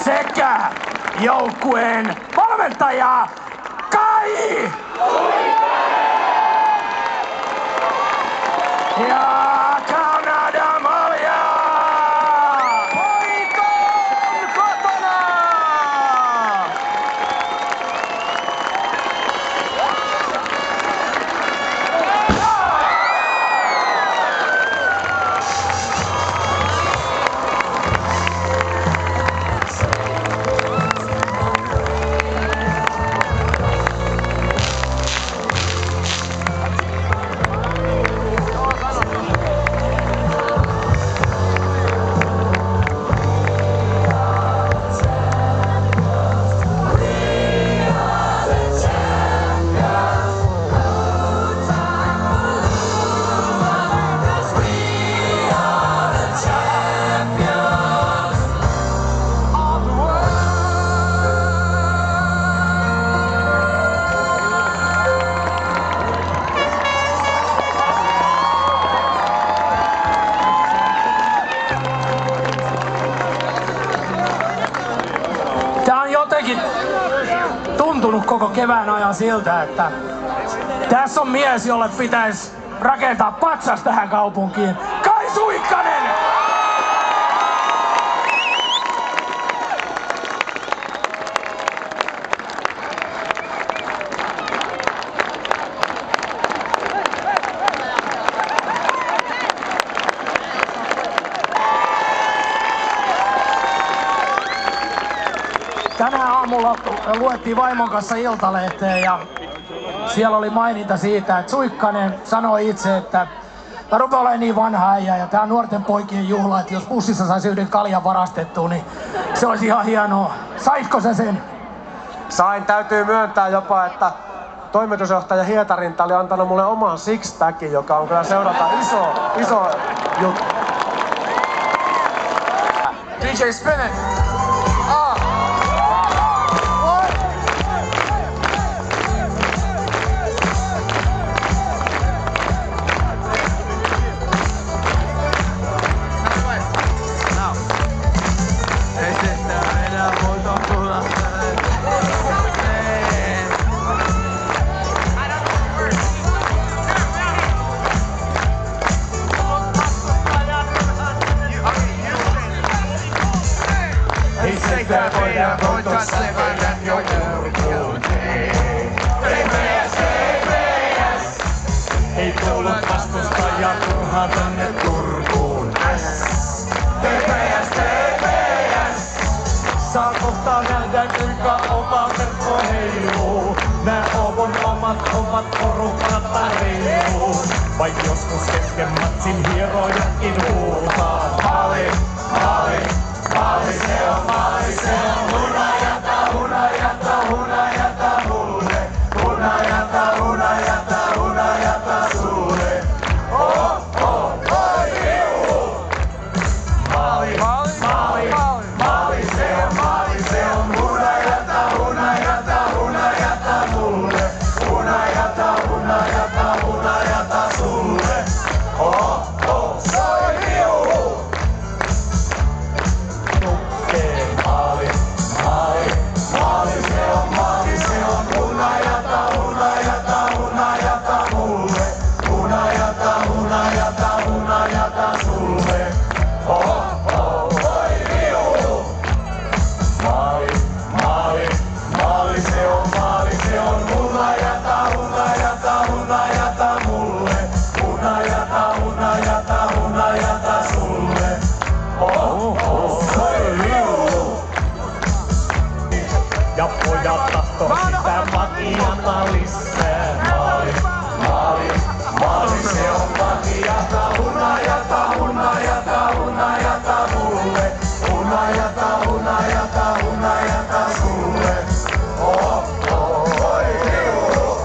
sekä joukkueen valmentaja Kai ja Kanada Malja. Poika on kotona! Tää on jotenkin tuntunut koko kevään ajan siltä, että tässä on mies, jolle pitäisi rakentaa patsas tähän kaupunkiin. Kai Suikkanen! Tänään aamulla luettiin vaimon kanssa Iltalehteen ja siellä oli maininta siitä, että Suikkanen sanoi itse, että mä rupean olemaan niin vanha äijä ja tää on nuorten poikien juhla, että jos bussissa saisi yhden kaljan varastettua, niin se olisi ihan hienoa. Saitko sä sen? Sain, täytyy myöntää jopa, että toimitusjohtaja Hietarinta oli antanut mulle oman sixpackin, joka on kyllä seurata iso juttu. DJ Spin it! Sitä voidaan voitossa vedät jo julkuuteen. TPS, TPS! Ei tullut vastustaja turhaan tonne Turkuun. TPS, TPS! Saa kohta nähdä kuinka oma verkko heiluu. Nää Ouvon omat porukkat tarjuu. Vain joskus kesken matsin hierojakin huutaa. Maali, maali, maali se on, maali se on. Hunajata, hunajata, hunajata mulle. Hunajata, hunajata, hunajata sulle. Oh, oh, oi, juu! Maali, maali, maali, maali se on, maali se on. Hunajata, hunajata, hunajata mulle. Hunajata, hunajata, hunajata sulle. Oh, oh, oi, juu! Ja pojat tahtoo sitä makiata lisää. Maali, maali, maali se on makiata. Hunajata, hunajata, hunajata mulle. Hunajata, hunajata, hunajata sulle. Oh, oh, oi, juu!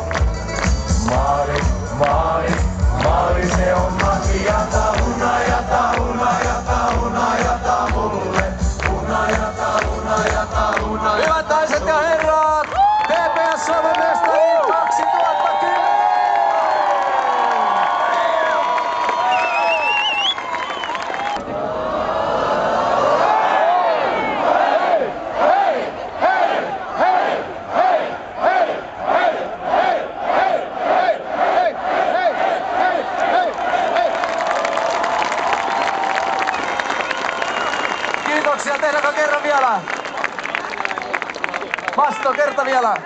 Maali, maali, maali se on makiata. Hunajata, hunajata, hunajata mulle. Hunajata, hunajata, hunajata. Hyvät naiset ja herrat, TPS Suomen mestari 2000! Kiitoksia, tehdäänkö kerran vielä? Masto, kerta vielä.